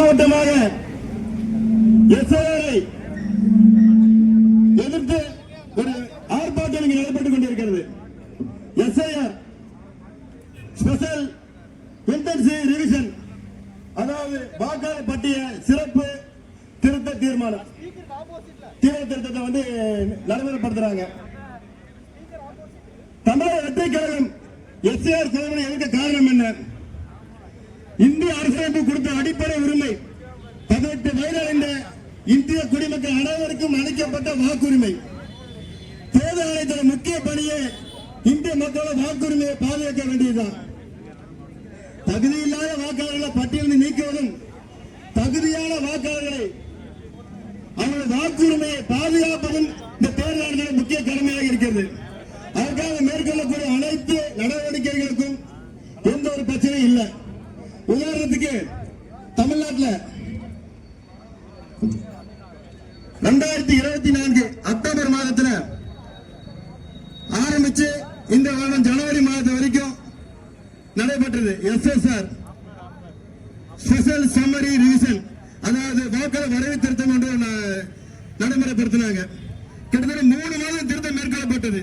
மாவட்டமாக எஸ்ஐஆரை எதிர்த்து ஒரு ஆர்ப்பாட்டம் இங்கு நடைபெற்றுக் கொண்டிருக்கிறது. எஸ்ஐஆர் ஸ்பெஷல் இன்டென்சிவ் ரிவிஷன், அதாவது வாக்காளர் பட்டியல் சிறப்பு திருத்த தீர்மானம் தீவிர திருத்தத்தை வந்து நடைமுறைப்படுத்துறாங்க. தமிழக வெற்றி கழகம் எஸ்ஐஆர் சோதனை எதிர்க்க காரணம் என்ன? இந்திய அரசியலமைப்பு கொடுத்த அடிப்படை உரிமை 18 வயதடைந்த இந்திய குடிமக்கள் அனைவருக்கும் அளிக்கப்பட்ட வாக்குரிமை. தேர்தல் ஆணையத்தின் முக்கிய பணியை இந்திய மக்களோட வாக்குரிமையை பாதுகாக்க வேண்டியதுதான். தகுதியில்லாத வாக்காளர்களை பட்டியலில் நீக்குவதும் தகுதியான வாக்காளர்களை அவர்கள் வாக்குரிமையை பாதுகாப்பதும் இந்த தேர்தல் ஆணையத்தின் முக்கிய கடமையாக இருக்கிறது. அதற்காக மேற்கொள்ளக்கூடிய அனைத்து நடவடிக்கைகளுக்கும் எந்த ஒரு பிரச்சனையும் இல்லை. உதாரணத்துக்கு தமிழ்நாட்டில் 2024 அக்டோபர் மாதத்தில் ஆரம்பிச்சு இந்த வருடம் ஜனவரி மாதம் வரைக்கும் நடைபெற்றது எஸ்எஸ்ஆர் ஸ்பெஷல் சம்மரி ரிவிஷன், அதாவது வாக்காளர் வரவு திருத்தம் என்று நடைமுறைப்படுத்தினாங்க. கிட்டத்தட்ட 3 மாதம் திருத்தம் மேற்கொள்ளப்பட்டது.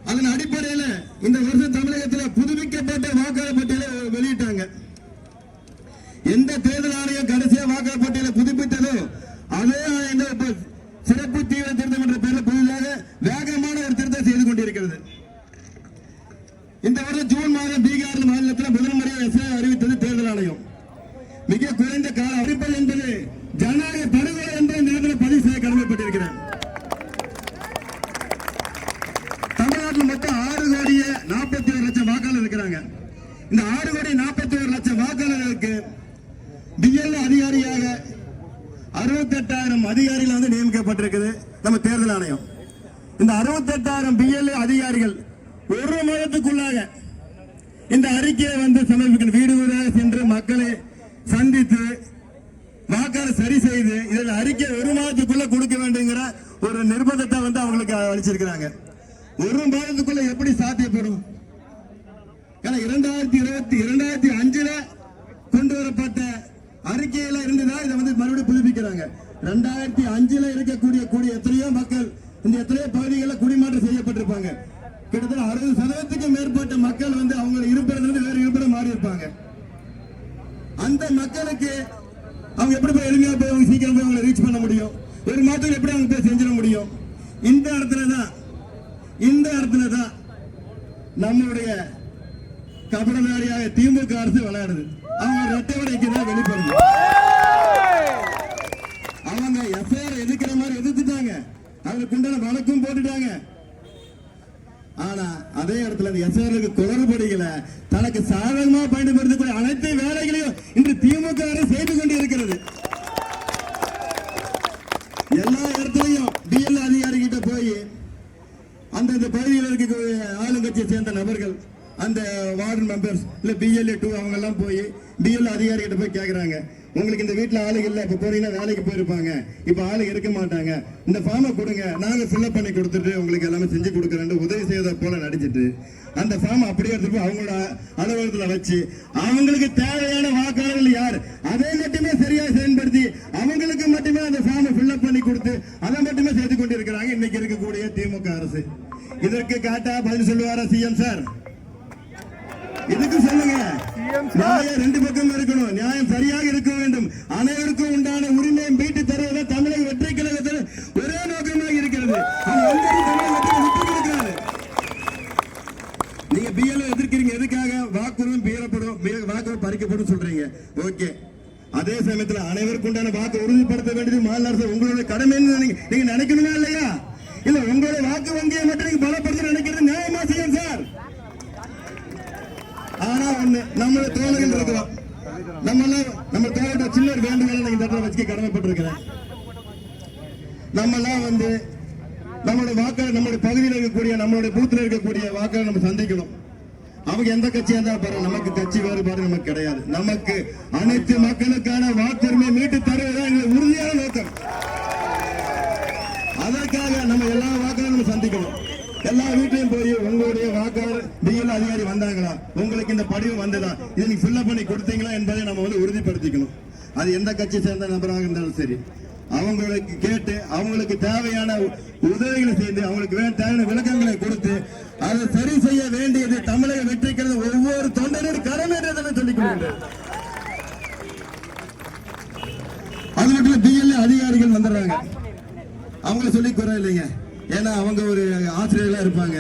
அதன் அடிப்படையில் இந்த வருஷம் தமிழகத்தில் புதுப்பிக்கப்பட்ட வாக்காளர் பட்டியலை வெளியிட்டாங்க. எந்த தேர்தல் ஆணையம் கடைசியா வாக்காளர் பட்டியலை புதுப்பித்ததோ அதே ஆணையம் சிறப்பு தீவிர திருத்தம் என்ற பெயரில் புதிதாக வேகமான ஒரு திருத்தம் செய்து கொண்டிருக்கிறது. இந்த வருடம் ஜூன் மாதம் பீகார் மாநிலத்தில் முதல் முறையாக எஸ்ஐஆர் அறிவித்தது தேர்தல் ஆணையம். மிக குறைந்த கால அறிவிப்பது என்பது ஜனநாயக படுகொலை என்பதை நேரத்தில் பதிவு செய்ய கடமைப்பட்டிருக்கிறேன். தமிழ்நாட்டில் மொத்தம் 6,41,00,000 வாக்காளர் இருக்கிறாங்க. இந்த 6,41,00,000 வாக்காளர்களுக்கு பிஎல்ஓ அதிகாரியாக 68,000 அதிகாரிகள் வந்து நியமிக்கப்பட்டிருக்குது நம்ம தேர்தல் ஆணையம். இந்த 68,000 பிஎல்ஓ அதிகாரிகள் ஒரு மாதத்துக்குள்ளாக இந்த அறிக்கையை வந்து சமர்ப்பிக்கணும். வீடு வீடாக சென்று மக்களை சந்தித்து வாக்காளர் சரி செய்து இதில் அறிக்கை ஒரு மாதத்துக்குள்ள கொடுக்க வேண்டுங்கிற ஒரு நிர்பந்தத்தை வந்து அவங்களுக்கு அளிச்சிருக்கிறாங்க. ஒரு மாதத்துக்குள்ள எப்படி சாத்தியப்படும்? ஏன்னா 2005 கொண்டு வரப்பட்ட அறிக்கையில இருந்துதான் இதை வந்து மறுபடியும் புதுப்பிக்கிறாங்க. 2005 இருக்கக்கூடிய எத்தனையோ மக்கள் இந்த எத்தனையோ பகுதிகளில் குடிமாற்றம் செய்யப்பட்டிருப்பாங்க. கிட்டத்தட்ட 60% மேற்பட்ட மக்கள் வந்து அவங்க இருப்பிடத்திலிருந்து வேறு இருப்பிடம் மாறி இருப்பாங்க. அந்த மக்களுக்கு அவங்க எப்படி போய் எளிமையா போய் அவங்க சீக்கிரம் போய் அவங்களை ரீச் பண்ண முடியும்? ஒரு மாதத்துக்கு எப்படி அவங்க போய் செஞ்சிட முடியும்? இந்த இடத்துல தான் நம்மளுடைய கபடதாரியாக திமுக அரசு விளையாடுது. அவங்க ரெட்டை வடைக்கு தான் வெளிப்படுது. அவங்க எஃப்ஐஆர் எதிர்க்கிற மாதிரி எதிர்த்துட்டாங்க, அவங்களுக்கு உண்டான வழக்கும் போட்டுட்டாங்க. ஆனா அதே இடத்துல எஸ்ஐஆருக்கு குளறுபடிகளை தனக்கு சாதகமாக பயன்படுத்தக்கூடிய அனைத்து வேலைகளையும் இன்று திமுக அரசு செய்து கொண்டு இருக்கிறது. எல்லா இடத்துலையும் பிஎல்ஓ அதிகாரி கிட்ட போய் அந்தந்த பகுதியில் இருக்கக்கூடிய ஆளுங்கட்சியை சேர்ந்த நபர்கள், அந்த வார்டு மெம்பர்ஸ் இல்ல பிஎல்ஏ 2 அவங்க எல்லாம் போய் பிஎல்ஓ அதிகாரி கிட்ட போய் கேட்கறாங்க, உங்களுக்கு இந்த வீட்டுல ஆளுங்க இல்ல, இப்ப போறீங்கன்னா வேலைக்கு போயிருப்பாங்க, இப்ப ஆளுங்க இருக்க மாட்டாங்க, இந்த ஃபார்மை கொடுங்க, நாங்க ஃபில்அப் பண்ணி கொடுத்துட்டு உங்களுக்கு எல்லாமே செஞ்சு கொடுக்குறேன் உதவி செய்வதை போல நடிச்சிட்டு அந்த ஃபார்ம் அப்படியே எடுத்துட்டு அவங்களோட அலுவலகத்துல வச்சு அவங்களுக்கு தேவையான வாக்காளர்கள் யார் அதை மட்டுமே சரியா செயல்படுத்தி அவங்களுக்கு மட்டுமே அந்த ஃபார்மை ஃபில்அப் பண்ணி கொடுத்து அதை மட்டுமே செய்து கொண்டிருக்கிறாங்க இன்னைக்கு இருக்கக்கூடிய திமுக அரசு. இதற்கு காட்டா பதில் சொல்லுவாரா சிஎம் சார்? இதுக்கு சொல்லுங்க. நியாயம் 2 பக்கம் இருக்கணும், நியாயம் சரியாக இருக்க வேண்டும். அனைவருக்கும் உண்டான உரிமையை மீட்டு தருவதை தமிழக வெற்றி கழகத்தில் ஒரே நோக்கமாக இருக்கிறது. நீங்க பிஎல்ஓ எதிர்க்கிறீங்க, எதுக்காக? வாக்குறுதி பீறப்படும், வாக்குறுதி பறிக்கப்படும் சொல்றீங்க. ஓகே, அதே சமயத்தில் அனைவருக்கும் உண்டான வாக்கு உறுதிப்படுத்த வேண்டியது மாநில அரசு உங்களுடைய கடமைன்னு நீங்க நினைக்கணுமா இல்லையா? இல்ல உங்களுடைய வாக்கு வங்கியை மட்டும் நீங்க பலப்படுத்த நினைக்கிறது நியாயமா செய்யும் சார்? ஆனா ஒண்ணு, நம்ம தோழர்கள் இருக்கிறோம், நம்ம தோழர்கள் சின்ன வேண்டுகோளை இந்த இடத்துல வச்சுக்க கடமைப்பட்டிருக்கிறேன். நம்ம எல்லாம் வந்து நம்மளுடைய வாக்காளர், நம்மளுடைய பகுதியில் இருக்கக்கூடிய நம்மளுடைய பூத்துல இருக்கக்கூடிய வாக்காளர் நம்ம சந்திக்கணும். அவங்க எந்த கட்சியா இருந்தாலும் பரவாயில்ல, நமக்கு கட்சி வேறுபாடு நமக்கு கிடையாது. நமக்கு அனைத்து மக்களுக்கான வாக்குரிமை மீட்டு தருவதுதான் எங்களுக்கு உறுதியான நோக்கம். அதற்காக நம்ம எல்லா வாக்காளரும் நம்ம சந்திக்கணும். எல்லா வீட்லயும் போய் உங்களுடைய வாக்காளர் பிஎல்ஓ அதிகாரி வந்தாங்களா, உங்களுக்கு இந்த படிவம் வந்ததா, இதை நீங்க ஃபில்அப் பண்ணி கொடுத்தீங்களா என்பதை நம்ம வந்து உறுதிப்படுத்திக்கணும். அது எந்த கட்சி சேர்ந்த நபராக இருந்தாலும் சரி, அவங்களுக்கு கேட்டு அவங்களுக்கு தேவையான உதவிகளை செய்து அவங்களுக்கு தேவையான விளக்கங்களை கொடுத்து அதை சரி செய்ய வேண்டியது தமிழக வெற்றிக்கிறது ஒவ்வொரு தொண்டனும் கடமை என்று சொல்லிக் கொள்கிறேன். அது மட்டும் பிஎல்ஏ அதிகாரிகள் வந்துடுறாங்க, அவங்கள சொல்லி குறை இல்லைங்க. ஏன்னா அவங்க ஒரு ஆசிரியர்களா இருப்பாங்க.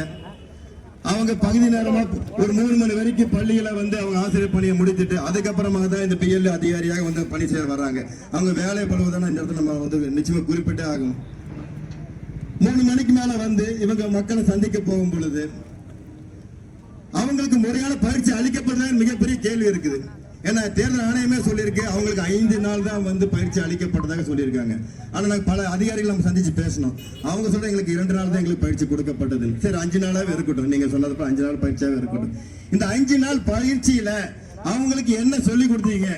அவங்க பகுதி நேரமா ஒரு 3 மணி வரைக்கும் பள்ளியில வந்து அவங்க ஆசிரியர் பணியை முடித்துட்டு அதுக்கப்புறமாக தான் இந்த பிஎல்ஏ அதிகாரியாக வந்து பணி செய்ய வர்றாங்க. அவங்க வேலை பழுவதான இந்த இடத்துல நம்ம வந்து நிச்சயமா குறிப்பிட்டே ஆகும். 3 மணிக்கு மேல வந்து இவங்க மக்களை சந்திக்க போகும் பொழுது அவங்களுக்கு முறையான பயிற்சி அளிக்கப்படுறது மிகப்பெரிய கேள்வி இருக்குது. ஏன்னா தேர்தல் ஆணையமே சொல்லியிருக்கு அவங்களுக்கு 5 நாள் தான் வந்து பயிற்சி அளிக்கப்பட்டதாக சொல்லியிருக்காங்க. ஆனா நாங்கள் பல அதிகாரிகள் நம்ம சந்திச்சு பேசணும். அவங்க சொல்ற எங்களுக்கு 2 நாள் தான் எங்களுக்கு பயிற்சி கொடுக்கப்பட்டது. சரி 5 நாளாவே இருக்கட்டும், நீங்க சொன்னதுப்ப 5 நாள் பயிற்சியாவே இருக்கட்டும். இந்த 5 நாள் பயிற்சியில அவங்களுக்கு என்ன சொல்லி கொடுத்தீங்க,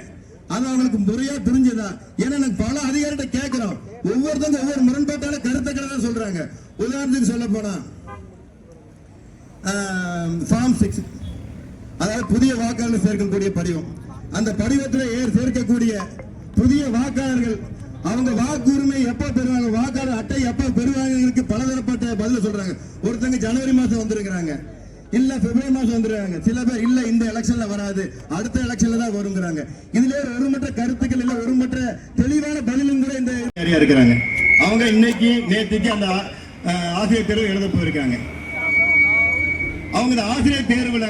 அது அவங்களுக்கு முறையா புரிஞ்சதா? ஏன்னா நாங்கள் பல அதிகாரிகிட்ட கேட்கிறோம், ஒவ்வொருத்தவங்க ஒவ்வொரு முரண்பாட்டான கருத்துக்களை தான் சொல்றாங்க. உதாரணத்துக்கு சொல்ல போனா ஃபார்ம் 6, அதாவது புதிய வாக்காளர் சேர்க்கக்கூடிய படிவம், அந்த படிவத்தில் சேர்க்கக்கூடிய புதிய வாக்காளர்கள் அவங்க வாக்குரிமை எப்ப பெறுவாங்க, வாக்காளர் அட்டை எப்ப பெறுவாங்க பலதரப்பட்ட பதில சொல்றாங்க. ஒருத்தங்க ஜனவரி மாசம் வந்திருக்கிறாங்க, இல்ல பிப்ரவரி மாசம் வந்துருக்காங்க. சில பேர் இல்ல இந்த எலெக்ஷன்ல வராது, அடுத்த எலெக்ஷன்ல தான் வருங்கிறாங்க. இதுல ஒருமற்ற கருத்துக்கள் இல்ல, ஒருமற்ற தெளிவான பதிலும் கூட இந்த இருக்கிறாங்க. அவங்க இன்னைக்கு நேற்றுக்கு அந்த ஆசிரியர் தேர்வு எழுத போயிருக்காங்க. அவங்க இந்த ஆசிரியர் தேர்வுல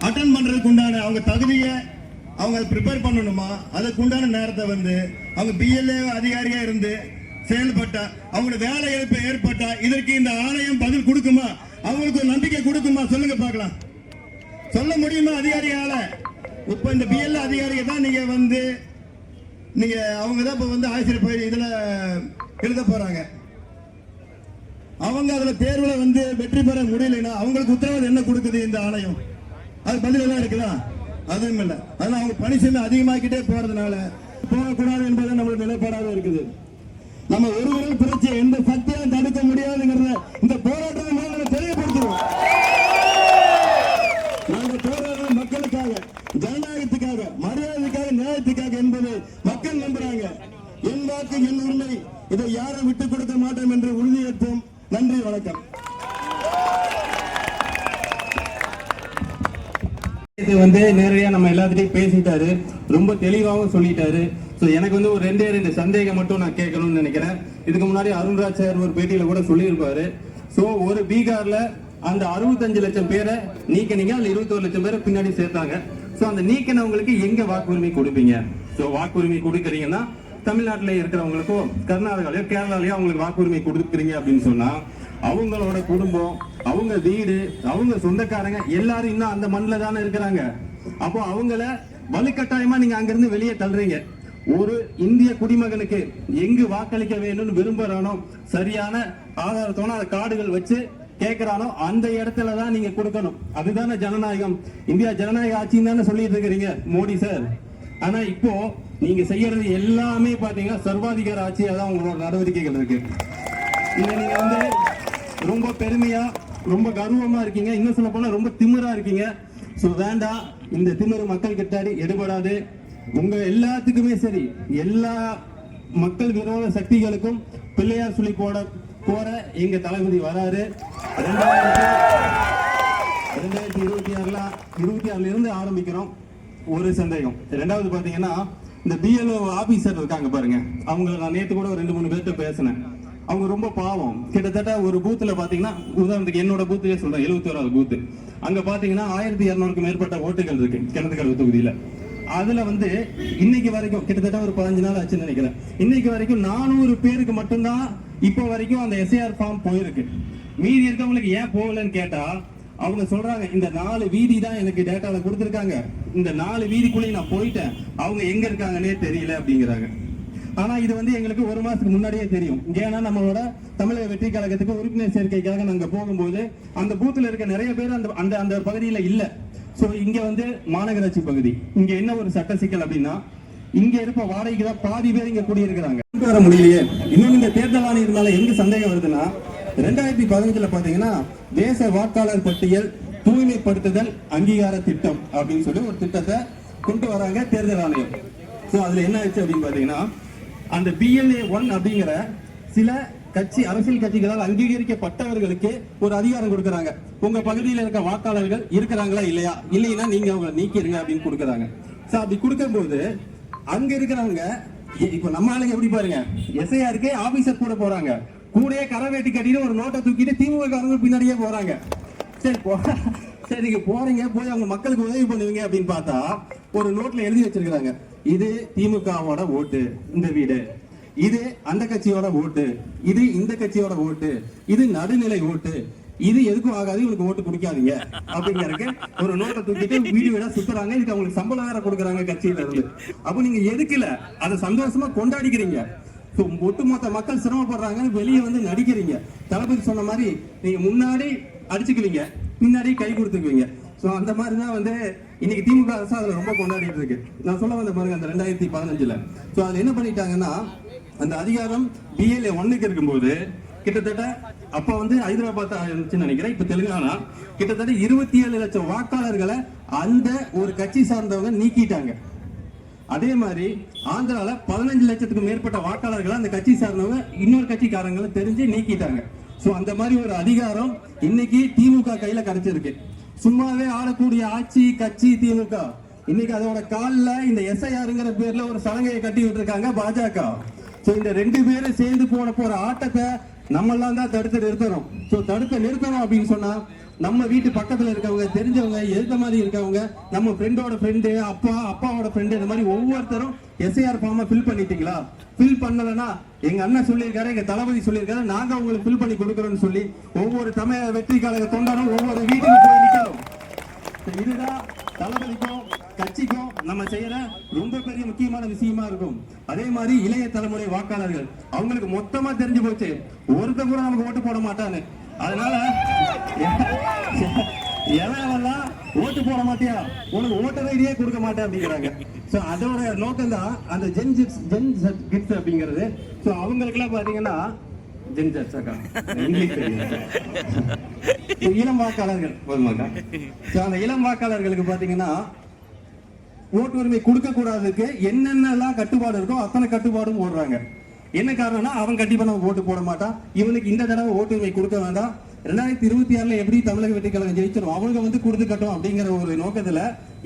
அட்டன் பண்றதுக்கு உண்டான அவங்க தகுதியை அவங்க ப்ரிப்பேர் பண்ணணுமா, அதுக்கு உண்டான நேரத்தை வந்து அவங்க பிஎல்ஏ அதிகாரியா இருந்து செயல்பட்டா அவங்களோட வேலை இழப்பு ஏற்பட்டா இதற்கு இந்த ஆணையம் பதில் கொடுக்குமா, அவங்களுக்கு ஒரு நம்பிக்கை கொடுக்குமா? சொல்லுங்க பார்க்கலாம். சொல்ல முடியுமா அதிகாரியால? இப்ப இந்த பிஎல்ஏ அதிகாரியை தான் நீங்க வந்து அவங்க தான் இப்ப வந்து ஆசிரியர் பயிர் இதுல எழுத போறாங்க. அவங்க அதுல தேர்வுல வந்து வெற்றி பெற முடியலன்னா அவங்களுக்கு உத்தரவாதம் என்ன கொடுக்குது இந்த ஆணையம்? அது பதில் எல்லாம் இருக்குதா? அதுவும் இல்லை. அதனால அவங்க பணி செய்ய அதிகமாக்கிட்டே போறதுனால போகக்கூடாது என்பது நம்மளுடைய நிலைப்பாடாக இருக்குது. நம்ம ஒருவரின் புரட்சியை எந்த சக்தியாலும் தடுக்க முடியாதுங்கிறத இந்த போராட்டத்தை நாங்கள் தெளிவுபடுத்துவோம். நாங்கள் போராடுற மக்களுக்காக, ஜனநாயகத்துக்காக, மரியாதைக்காக, நியாயத்துக்காக என்பது மக்கள் நம்புறாங்க. என் வாக்கு என் உரிமை, இதை யாரும் விட்டுக் கொடுக்க மாட்டோம் என்று உறுதியேற்போம். நன்றி, வணக்கம். வந்து நேரடியா நம்ம எல்லாத்திட்டையும் பேசிட்டாரு, ரொம்ப தெளிவாகவும் சொல்லிட்டாரு. எனக்கு வந்து ஒரு 2 சந்தேகம் மட்டும் நான் கேட்கணும்னு நினைக்கிறேன். இதுக்கு முன்னாடி அருண்ராஜ் சார் ஒரு பேட்டியில கூட சொல்லியிருப்பாரு. ஒரு பீகார்ல அந்த 65 லட்சம் பேரை நீக்கினீங்க, அதுல 21 லட்சம் பேரை பின்னாடி சேர்த்தாங்க. அந்த நீக்கினவங்களுக்கு எங்க வாக்குரிமை கொடுப்பீங்க? வாக்குரிமை கொடுக்கறீங்கன்னா தமிழ்நாட்டில் இருக்கிறவங்களுக்கும் கர்நாடகாலயோ கேரளாலயோ அவங்களுக்கு வாக்குரிமை கொடுக்குறீங்க அப்படின்னு சொன்னா அவங்களோட குடும்பம், அவங்க வீடு, அவங்க சொந்தக்காரங்க எல்லாரும் இன்னும் அந்த மண்ணில் தானே இருக்கிறாங்க. அப்போ அவங்கள வலுக்கட்டாயமா நீங்க அங்கிருந்து வெளியே தள்ளுறீங்க. ஒரு இந்திய குடிமகனுக்கு எங்கு வாக்களிக்க வேணும்னு விரும்புறானோ, சரியான ஆதாரத்தோட அந்த கார்டுகள் வச்சு கேட்கிறானோ அந்த இடத்துல தான் நீங்க கொடுக்கணும். அதுதானே ஜனநாயகம். இந்தியா ஜனநாயக ஆட்சின்னு தானே சொல்லிட்டு இருக்கிறீங்க மோடி சார். ஆனா இப்போ நீங்க செய்யறது எல்லாமே பாத்தீங்கன்னா சர்வாதிகார ஆட்சியா தான் உங்களோட நடவடிக்கைகள் இருக்கு. நீங்க வந்து ரொம்ப பெருமையா, ரொம்ப கர்வமா இருக்கீங்க. இன்னும் சொல்ல போனா ரொம்ப திமிரா இருக்கீங்க. வேண்டாம், இந்த திமிரு மக்கள் கிட்ட எடுபடாது. உங்க எல்லாத்துக்குமே சரி, எல்லா மக்கள் விரோத சக்திகளுக்கும் பிள்ளையார் சொல்லி போற எங்க தளபதி வராரு. 2026 இருந்து ஆரம்பிக்கிறோம். ஒரு சந்தேகம். ரெண்டாவது பாத்தீங்கன்னா இந்த பிஎல்ஓ ஆபீசர் இருக்காங்க பாருங்க, அவங்களை நான் நேற்று கூட 2-3 பேர்கிட்ட பேசினேன். அவங்க ரொம்ப பாவம். கிட்டத்தட்ட ஒரு பூத்துல பாத்தீங்கன்னா, உதாரணத்துக்கு என்னோட பூத்துவே சொல்றேன், 71வது பூத்து, அங்க பாத்தீங்கன்னா 1200க்கும் மேற்பட்ட ஓட்டுகள் இருக்கு கிணத்துக்கடவு தொகுதியில. அதுல வந்து இன்னைக்கு வரைக்கும் கிட்டத்தட்ட ஒரு 15 நாள் ஆச்சுன்னு நினைக்கிறேன். இன்னைக்கு வரைக்கும் 400 பேருக்கு மட்டும்தான் இப்ப வரைக்கும் அந்த எஸ்ஐஆர் ஃபார்ம் போயிருக்கு. மீதி இருக்கவங்களுக்கு ஏன் போகலன்னு கேட்டா அவங்க சொல்றாங்க, இந்த 4 வீதி தான் எனக்கு டேட்டால கொடுத்திருக்காங்க, இந்த 4 வீதிக்குள்ளே நான் போயிட்டேன், அவங்க எங்க இருக்காங்கன்னே தெரியல அப்படிங்கிறாங்க. ஆனா இது வந்து எங்களுக்கு 1 மாசத்துக்கு முன்னாடியே தெரியும். ஏன்னா நம்மளோட தமிழக வெற்றி கழகத்துக்கு உறுப்பினர் சேர்க்கைக்காக நாங்க போகும்போது அந்த பூத்துல இருக்க நிறைய பேர் அந்த அந்த பகுதியில இல்ல. இங்க வந்து மாநகராட்சி பகுதி, இங்க என்ன ஒரு சட்ட சிக்கல் அப்படின்னா, இங்க இருப்ப வாடகைக்கு தான் பாதி பேர் இங்க குடியிருக்கிறாங்க. வர முடியலையே. இன்னும் இந்த தேர்தல் ஆணையர்னால எங்க சந்தேகம் வருதுன்னா, 2015 பாத்தீங்கன்னா தேச வாக்காளர் பட்டியல் தூய்மைப்படுத்துதல் அங்கீகார திட்டம் அப்படின்னு சொல்லி ஒரு திட்டத்தை கொண்டு வராங்க தேர்தல் ஆணையம். ஸோ அதுல என்ன ஆச்சு அப்படின்னு பாத்தீங்கன்னா அந்த BLA 1 அப்படிங்கிற சில கட்சி அரசியல் கட்சிகளால் அங்கீகரிக்கப்பட்டவர்களுக்கு ஒரு அதிகாரம் கொடுக்கறாங்க. உங்க பகுதியில் இருக்க வாக்காளர்கள் இருக்கிறாங்களா இல்லையா, இல்லைன்னா நீங்க அவங்களை நீக்கிடுங்க அப்படின்னு கொடுக்கறாங்க. சோ அப்படி கொடுக்கும்போது அங்க இருக்கிறவங்க இப்ப நம்ம ஆளுங்க எப்படி பாருங்க, SIRக்கு ஆபீசர் கூட போறாங்க, கூடயே கரை வேட்டி கட்டிட்டு ஒரு நோட்டை தூக்கிட்டு திமுக பின்னாடியே போறாங்க. சரி நீங்க போறீங்க, போய் அவங்க மக்களுக்கு உதவி பண்ணுவீங்க அப்படின்னு பார்த்தா ஒரு நோட்ல எழுதி வச்சிருக்காங்க, இது திமுகவோட ஓட்டு இந்த வீடு, இது அந்த கட்சியோட ஓட்டு, இது இந்த கட்சியோட ஓட்டு, இது நடுநிலை ஓட்டு, இது எதுக்கும் ஆகாது, இவனுக்கு ஓட்டு குடிக்காதீங்க அப்படிங்கறதுக்கு ஒரு நோட்டை தூக்கிட்டு வீடு வீடா சுத்துறாங்க. இதுக்கு அவங்களுக்கு சம்பளம் வேற கொடுக்குறாங்க கட்சியில இருந்து. அப்ப நீங்க எதுக்குல அதை சந்தோஷமா கொண்டாடிக்கிறீங்க, ஒட்டுமொத்த மக்கள் சிரமப்படுறாங்க, வெளியே வந்து நடிக்கிறீங்க. தளபதி சொன்ன மாதிரி நீங்க முன்னாடி அடிச்சுக்குவீங்க, பின்னாடி கை கொடுத்துக்குவீங்க. சோ அந்த மாதிரிதான் வந்து இன்னைக்கு திமுக அரசு அதுல ரொம்ப கொண்டாடிட்டு இருக்கு. நான் சொல்ல வந்த பாருங்க, அந்த 2015 சோ அதுல என்ன பண்ணிட்டாங்கன்னா, அந்த அதிகாரம் BLA 1க்கு இருக்கும்போது கிட்டத்தட்ட அப்ப வந்து ஹைதராபாத் இருந்துச்சுன்னு நினைக்கிறேன், இப்ப தெலுங்கானா, கிட்டத்தட்ட 27 லட்சம் வாக்காளர்களை அந்த ஒரு கட்சி சார்ந்தவங்க நீக்கிட்டாங்க. அதே மாதிரி ஆந்திரால 15 லட்சத்துக்கும் மேற்பட்ட வாக்காளர்களை அந்த கட்சி சார்ந்தவங்க இன்னொரு கட்சிக்காரங்களை தெரிஞ்சு நீக்கிட்டாங்க. சோ அந்த மாதிரி ஒரு அதிகாரம் இன்னைக்கு திமுக கையில கிடைச்சிருக்கு. சும்மாவே ஆளக்கூடிய ஆட்சி கட்சி திமுக. இன்னைக்கு அதோட கால்ல இந்த SIRங்கிற பேர்ல ஒரு சலங்கையை கட்டி விட்டுருக்காங்க பாஜக. சோ இந்த ரெண்டு பேரும் சேர்ந்து போற ஆட்டத்தை நம்ம எல்லாம் தான் தடுத்து நிறுத்தணும். சோ தடுத்து நிறுத்தணும் அப்படின்னு சொன்னா நம்ம வீட்டு பக்கத்துல இருக்கவங்க, தெரிஞ்சவங்க, எந்த மாதிரி இருக்கவங்க, நம்ம ஃப்ரெண்டோட ஃப்ரெண்டு, அப்பாவோட ஃப்ரெண்டு, இந்த மாதிரி ஒவ்வொருத்தரும் SIR ஃபார்மை ஃபில் பண்ணிட்டீங்களா, ஃபில் பண்ணலன்னா எங்க அண்ணன் சொல்லியிருக்காரு, எங்க தளபதி சொல்லியிருக்காரு, நாங்க உங்களுக்கு ஃபில் பண்ணி கொடுக்குறோம்னு சொல்லி ஒவ்வொரு தமிழக வெற்றி கழக தொண்டரும் ஒவ்வொரு வீட்டுக்கு போய் நிக்கணும். இதுதான் தளபதிக்கும் கட்சிக்கும் நம்ம செய்யற ரொம்ப பெரிய முக்கியமான விஷயமா இருக்கும். அதே மாதிரி இளைய தலைமுறை வாக்காளர்கள் அவங்களுக்கு மொத்தமா தெரிஞ்சு போச்சு, ஒருத்த கூட நமக்கு ஓட்டு போட மாட்டான்னு. அதனால எவெல்லாம் ஓட்டு போட மாட்டியா, உனக்கு ஓட்டர் ஐடியே கொடுக்க மாட்டேன் அப்படிங்கிறாங்க. சோ அதோட நோக்கம் தான் அந்த ஜென் கிட்ஸ் அப்படிங்கிறது. சோ அவங்களுக்கு எல்லாம் பாத்தீங்கன்னா இளம் வாக்காளர்கள், அந்த இளம் வாக்காளர்களுக்கு பாத்தீங்கன்னா ஓட்டு உரிமை கொடுக்க கூடாதுக்கு என்னென்னலாம் கட்டுப்பாடு இருக்கோ அத்தனை கட்டுப்பாடும் போடுறாங்க. என்ன காரணம்னா, அவன் கண்டிப்பா நம்ம ஓட்டு போட மாட்டான், இவனுக்கு இந்த தடவை ஓட்டு உரிமை கொடுக்க வேண்டாம், 2026 எப்படி தமிழக வெற்றி கழகம் ஜெயிச்சிடும், அவங்க வந்து கொடுத்துக்கட்டும் அப்படிங்கிற ஒரு நோக்கத்துல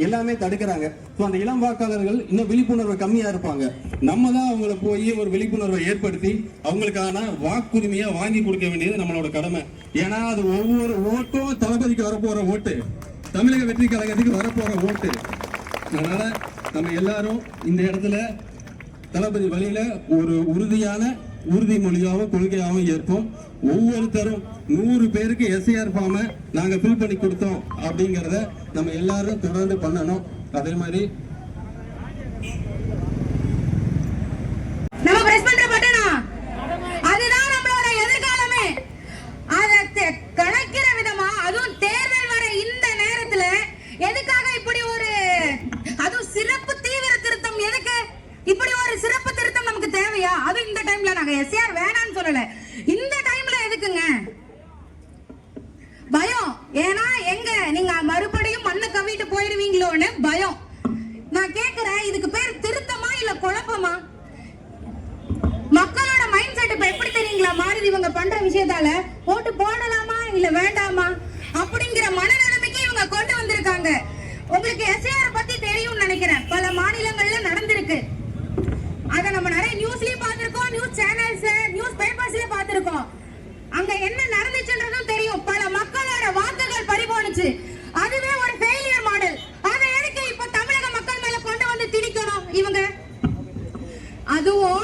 எல்லாமே தடுக்கிறாங்க. அந்த இளம் வாக்காளர்கள் இன்னும் விழிப்புணர்வு கம்மியா இருப்பாங்க. நம்ம தான் அவங்களை போய் ஒரு விழிப்புணர்வை ஏற்படுத்தி அவங்களுக்கான வாக்குரிமையை வாங்கி கொடுக்க வேண்டியது நம்மளோட கடமை. ஏன்னா அது ஒவ்வொரு ஓட்டும் தளபதிக்கு வரப்போற ஓட்டு, தமிழக வெற்றி கழகத்துக்கு வரப்போற ஓட்டு. அதனால நம்ம எல்லாரும் இந்த இடத்துல தளபதி வழியில ஒரு உறுதியான உறுதிமொழியாகவும் கொள்கையாகவும் ஏற்போம். ஒவ்வொருத்தரும் 100 பேருக்கு SIR ஃபார்மை நாங்க ஃபில் பண்ணி கொடுத்தோம் அப்படிங்கறத நம்ம எல்லாரும் தொடர்ந்து பண்ணணும். அதே மாதிரி நம்ம பிரஸ் பண்ற பட்டனா அதுதான் நம்மளோட எதிர்காலமே. அதை கணக்கிற விதமா, அதுவும் தேர்தல் வர இந்த நேரத்துல எதுக்காக இப்படி ஒரு அதுவும் சிறப்பு தீவிர திருத்தம், எதுக்கு இப்படி ஒரு சிறப்பு திருத்தம் நமக்கு தேவையா? அதுவும் இந்த டைம்ல நாங்க SIR வேணாம்னு சொல்லல, இந்த டைம்ல எதுக்குங்க பயம்? ஏன்னா எங்க நீங்க மறுபடியும் மண்ணை கவிட்டு போயிருவீங்களோன்னு பயம். நான் கேக்குறேன், இதுக்கு பேர் திருத்தமா இல்ல குழப்பமா? மக்களோட மைண்ட் செட் இப்ப எப்படி தெரியுங்களா மாறுது? இவங்க பண்ற விஷயத்தால ஓட்டு போடலாமா இல்ல வேண்டாமா அப்படிங்கிற மனநிலைமைக்கு இவங்க கொண்டு வந்திருக்காங்க. உங்களுக்கு SIR பத்தி தெரியும் நினைக்கிறேன், பல மாநிலங்கள்ல நடந்திருக்கு. அத நம்ம நிறைய நியூஸ்லயும் பார்த்திருக்கோம், நியூஸ் சேனல்ஸ், நியூஸ் பேப்பர்ஸ்ல பார்த்திருக்கோம். அங்க என்ன நடந்துச்சுன்றதும் தெரியும். பல மக்களோட வாக்குகள் பறிபோனுச்சு. அதுவே ஒரு ஃபெயிலியர் மாடல். அதை எதுக்கு இப்ப தமிழக மக்கள் மேல கொண்டு வந்து திணிக்கணும் இவங்க? அதுவும்